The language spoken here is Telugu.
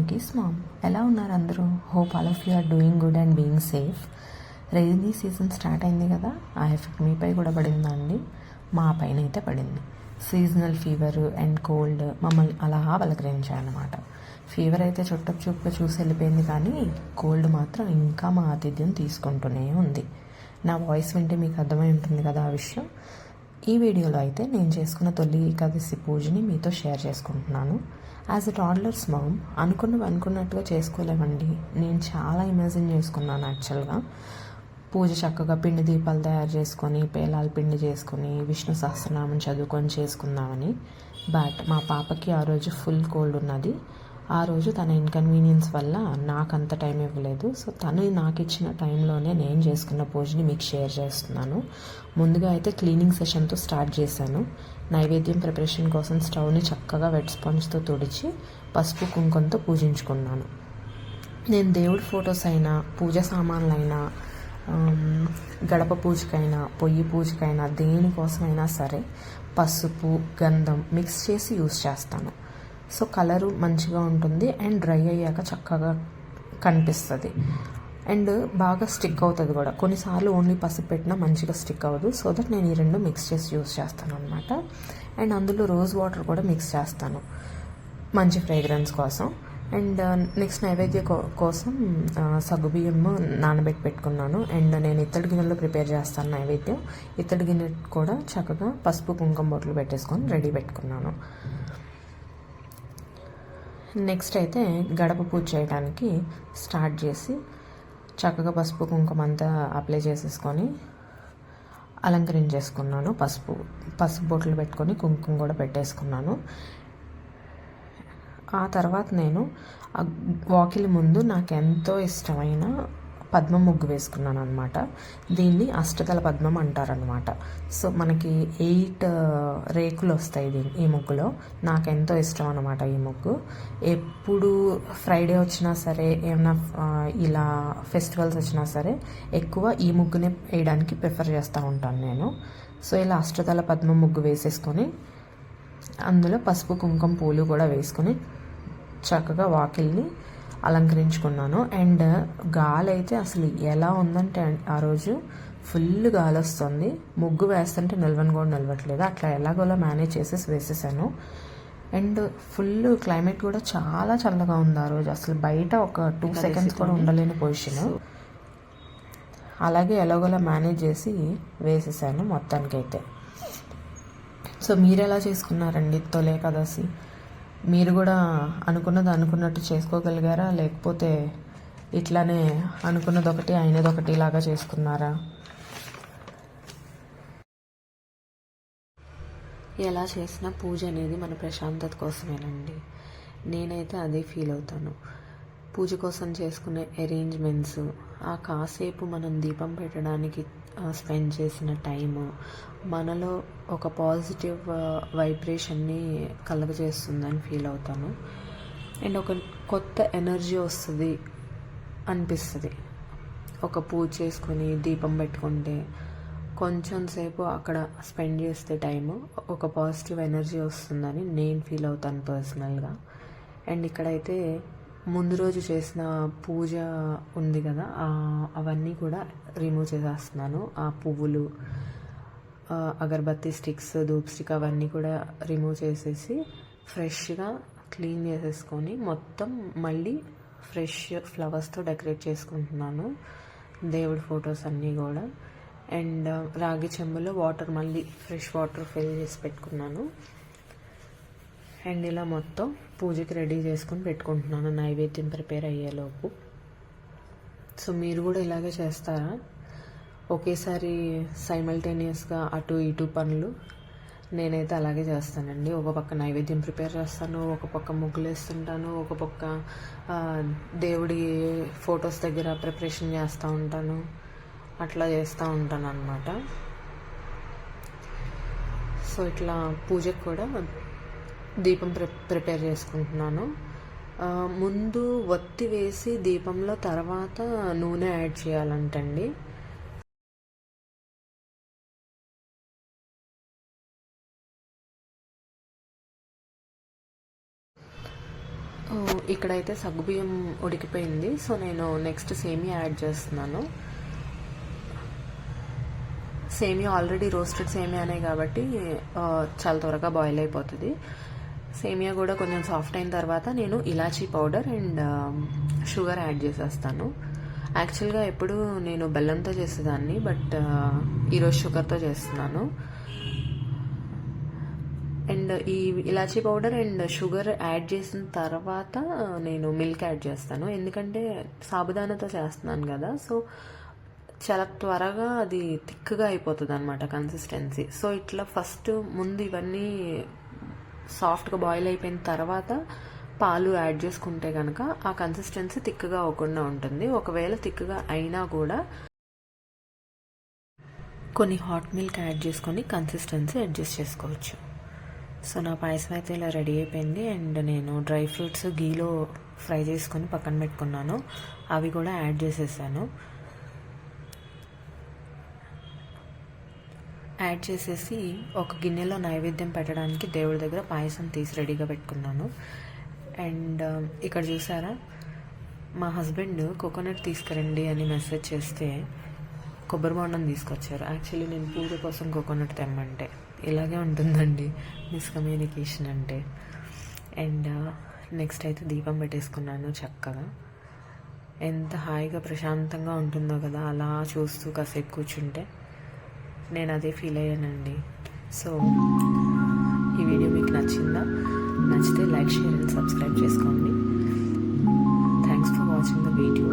Smokey's mom. ఎలా ఉన్నారు అందరూ? Hope all of you are doing good and being safe. Rainy season start అయింది కదా, ఆ ఎఫెక్ట్ మీపై కూడా పడిందా అండి? మా పైన అయితే పడింది. సీజనల్ ఫీవర్ అండ్ కోల్డ్ మమ్మల్ని అలా పలకరించాయన్నమాట. ఫీవర్ అయితే చుట్టపు చూపుగా చూసి వెళ్ళిపోయింది, కానీ కోల్డ్ మాత్రం ఇంకా మా ఆతిథ్యం తీసుకుంటూనే ఉంది. నా వాయిస్ వింటే మీకు అర్థమై ఉంటుంది కదా ఆ విషయం. ఈ వీడియోలో అయితే నేను చేసుకున్న తొలి ఏకాదశి పూజని మీతో షేర్ చేసుకుంటున్నాను. యాజ్ ఎ టాడ్లర్స్ మామ్ అనుకున్నట్టుగా చేసుకోలేమండి. నేను చాలా ఇమాజిన్ చేసుకున్నాను యాక్చువల్గా. పూజ చక్కగా పిండి దీపాలు తయారు చేసుకొని, పేలాల పిండి చేసుకొని, విష్ణు సహస్రనామం చదువుకొని చేసుకుందామని. బట్ మా పాపకి ఆ రోజు ఫుల్ కోల్డ్ ఉన్నది. ఆ రోజు తన ఇన్కన్వీనియన్స్ వల్ల నాకు అంత టైం ఇవ్వలేదు. సో తను నాకు ఇచ్చిన టైంలోనే నేను చేసుకున్న పూజని మీకు షేర్ చేస్తున్నాను. ముందుగా అయితే క్లీనింగ్ సెషన్తో స్టార్ట్ చేశాను. నైవేద్యం ప్రిపరేషన్ కోసం స్టవ్ని చక్కగా వెట్ స్పాంజ్తో తుడిచి పసుపు కుంకుమతో పూజించుకున్నాను. నేను దేవుడి ఫొటోస్ అయినా, పూజ సామాన్లైనా, గడప పూజకైనా, పొయ్యి పూజకైనా, దేనికోసమైనా సరే పసుపు గంధం మిక్స్ చేసి యూస్ చేస్తాను. సో కలరు మంచిగా ఉంటుంది అండ్ డ్రై అయ్యాక చక్కగా కనిపిస్తుంది అండ్ బాగా స్టిక్ అవుతుంది కూడా. కొన్నిసార్లు ఓన్లీ పసుపు పెట్టినా మంచిగా స్టిక్ అవ్వదు. సో దట్ నేను ఈ రెండు మిక్స్ చేసి యూస్ చేస్తాను అనమాట. అండ్ అందులో రోజ్ వాటర్ కూడా మిక్స్ చేస్తాను మంచి ఫ్రేగ్రెన్స్ కోసం. అండ్ నెక్స్ట్ నైవేద్య కోసం సగ్గుబియ్యం నానబెట్టి పెట్టుకున్నాను. అండ్ నేను ఇత్తడి గిన్నెలో ప్రిపేర్ చేస్తాను నైవేద్యం. ఇత్తడి గిన్నె కూడా చక్కగా పసుపు కుంకుమ బొట్లు పెట్టేసుకొని రెడీ పెట్టుకున్నాను. నెక్స్ట్ అయితే గడప పూజ చేయడానికి స్టార్ట్ చేసి చక్కగా పసుపు కుంకుమ అంతా అప్లై చేసేసుకొని అలంకరించేసుకున్నాను. పసుపు బొట్లు పెట్టుకొని కుంకుమ కూడా పెట్టేసుకున్నాను. ఆ తర్వాత నేను వాకిలి ముందు నాకు ఎంతో ఇష్టమైన పద్మ ముగ్గు వేసుకున్నాను అనమాట. దీన్ని అష్టదళ పద్మం అంటారనమాట. సో మనకి 8 రేకులు వస్తాయి ఈ ముగ్గులో. నాకు ఎంతో ఇష్టం అనమాట ఈ ముగ్గు. ఎప్పుడు ఫ్రైడే వచ్చినా సరే, ఏమైనా ఇలా ఫెస్టివల్స్ వచ్చినా సరే ఎక్కువ ఈ ముగ్గునే వేయడానికి ప్రిఫర్ చేస్తూ ఉంటాను నేను. సో ఇలా అష్టదళ పద్మం ముగ్గు వేసేసుకొని అందులో పసుపు కుంకుమ పూలు కూడా వేసుకొని చక్కగా వాకిల్ని అలంకరించుకున్నాను. అండ్ గాలి అయితే అసలు ఎలా ఉందంటే ఆ రోజు ఫుల్ గాలి వస్తుంది. ముగ్గు వేస్తుంటే కూడా నిలవట్లేదు. అట్లా ఎలాగోలా మేనేజ్ చేసేసి వేసేసాను. అండ్ ఫుల్ క్లైమేట్ కూడా చాలా చల్లగా ఉంది ఆ రోజు. అసలు బయట ఒక 2 సెకండ్స్ కూడా ఉండలేని పొజిషన్. అలాగే ఎలాగోలా మేనేజ్ చేసి వేసేసాను మొత్తానికైతే. సో మీరు ఎలా చేసుకున్నారండి తొలి ఏకాదశి? మీరు కూడా అనుకున్నది అనుకున్నట్టు చేసుకోగలిగారా, లేకపోతే ఇట్లానే అనుకున్నది ఒకటి అయినది ఒకటి ఇలాగా చేసుకున్నారా? ఎలా చేసినా పూజ అనేది మన ప్రశాంతత కోసమేనండి. నేనైతే అదే ఫీల్ అవుతాను. పూజ కోసం చేసుకునే అరేంజ్మెంట్స్, ఆ కాసేపు మనం దీపం పెట్టడానికి స్పెండ్ చేసిన టైము మనలో ఒక పాజిటివ్ వైబ్రేషన్ని కలుగజేస్తుందని ఫీల్ అవుతాను. అండ్ ఒక కొత్త ఎనర్జీ వస్తుంది అనిపిస్తుంది. ఒక పూజ చేసుకొని దీపం పెట్టుకుంటే కొంచెం సేపు అక్కడ స్పెండ్ చేస్తే టైము ఒక పాజిటివ్ ఎనర్జీ వస్తుందని నేను ఫీల్ అవుతాను పర్సనల్గా. అండ్ ఇక్కడైతే ముందు రోజు చేసిన పూజ ఉంది కదా, అవన్నీ కూడా రిమూవ్ చేసేస్తున్నాను. ఆ పువ్వులు, అగరబత్తి స్టిక్స్, ధూప్ స్టిక్ అవన్నీ కూడా రిమూవ్ చేసేసి ఫ్రెష్గా క్లీన్ చేసేసుకొని మొత్తం మళ్ళీ ఫ్రెష్ ఫ్లవర్స్తో డెకరేట్ చేసుకుంటున్నాను దేవుడి ఫొటోస్ అన్నీ కూడా. అండ్ రాగి చెంబులో వాటర్ మళ్ళీ ఫ్రెష్ వాటర్ ఫిల్ చేసి పెట్టుకున్నాను. అండ్ ఇలా మొత్తం పూజకి రెడీ చేసుకొని పెట్టుకుంటున్నాను నైవేద్యం ప్రిపేర్ అయ్యేలోపు. సో మీరు కూడా ఇలాగే చేస్తారా? ఒకేసారి సైమల్టేనియస్గా అటు ఇటు పనులు? నేనైతే అలాగే చేస్తానండి. ఒక పక్క నైవేద్యం ప్రిపేర్ చేస్తాను, ఒక పక్క ముగ్గులు వేస్తుంటాను, ఒక పక్క దేవుడి ఫొటోస్ దగ్గర ప్రిపరేషన్ చేస్తూ ఉంటాను. అట్లా చేస్తూ ఉంటాను అన్నమాట. సో ఇట్లా పూజకు కూడా దీపం ప్రిపేర్ చేసుకుంటున్నాను. ముందు ఒత్తి వేసి దీపంలో తర్వాత నూనె యాడ్ చేయాలంటండి. ఇక్కడైతే సగ్గుబియ్యం ఉడికిపోయింది. సో నేను నెక్స్ట్ సేమియా యాడ్ చేస్తున్నాను. సేమియా ఆల్రెడీ రోస్టెడ్ సేమియానే కాబట్టి చాలా త్వరగా బాయిల్ అయిపోతుంది. సేమియా కూడా కొంచెం సాఫ్ట్ అయిన తర్వాత నేను ఇలాచీ పౌడర్ అండ్ షుగర్ యాడ్ చేసేస్తాను. యాక్చువల్గా ఎప్పుడు నేను బెల్లంతో చేసేదాన్ని, బట్ ఈరోజు షుగర్తో చేస్తున్నాను. అండ్ ఈ ఇలాచీ పౌడర్ అండ్ షుగర్ యాడ్ చేసిన తర్వాత నేను మిల్క్ యాడ్ చేస్తాను. ఎందుకంటే సాబుదానాతో చేస్తున్నాను కదా, సో చాలా త్వరగా అది థిక్గా అయిపోతుంది అనమాట కన్సిస్టెన్సీ. సో ఇట్లా ఫస్ట్ ముందు ఇవన్నీ సాఫ్ట్గా బాయిల్ అయిపోయిన తర్వాత పాలు యాడ్ చేసుకుంటే కనుక ఆ కన్సిస్టెన్సీ థిక్గా అవ్వకుండా ఉంటుంది. ఒకవేళ థిక్గా అయినా కూడా కొన్ని హాట్ మిల్క్ యాడ్ చేసుకొని కన్సిస్టెన్సీ అడ్జస్ట్ చేసుకోవచ్చు. సో నా పాయసం అయితే ఇలా రెడీ అయిపోయింది. అండ్ నేను డ్రై ఫ్రూట్స్ గీలో ఫ్రై చేసుకొని పక్కన పెట్టుకున్నాను, అవి కూడా యాడ్ చేసేసాను. యాడ్ చేసేసి ఒక గిన్నెలో నైవేద్యం పెట్టడానికి దేవుడి దగ్గర పాయసం తీసి రెడీగా పెట్టుకున్నాను. అండ్ ఇక్కడ చూసారా, మా హస్బెండ్ కోకోనట్ తీసుకురండి అని మెసేజ్ చేస్తే కొబ్బరి బొండం తీసుకొచ్చారు. యాక్చువల్లీ నేను పూజ కోసం కోకోనట్ తెమ్మంటే ఇలాగే ఉంటుందండి మిస్కమ్యూనికేషన్ అంటే. అండ్ నెక్స్ట్ అయితే దీపం పెట్టేసుకున్నాను చక్కగా. ఎంత హాయిగా ప్రశాంతంగా ఉంటుందో కదా అలా చూస్తూ కాసేపు కూర్చుంటే. నేను అదే ఫీల్ అయ్యానండి. సో ఈ వీడియో మీకు నచ్చిందా? నచ్చితే లైక్, షేర్ అండ్ సబ్స్క్రైబ్ చేసుకోండి. Thanks for watching the video.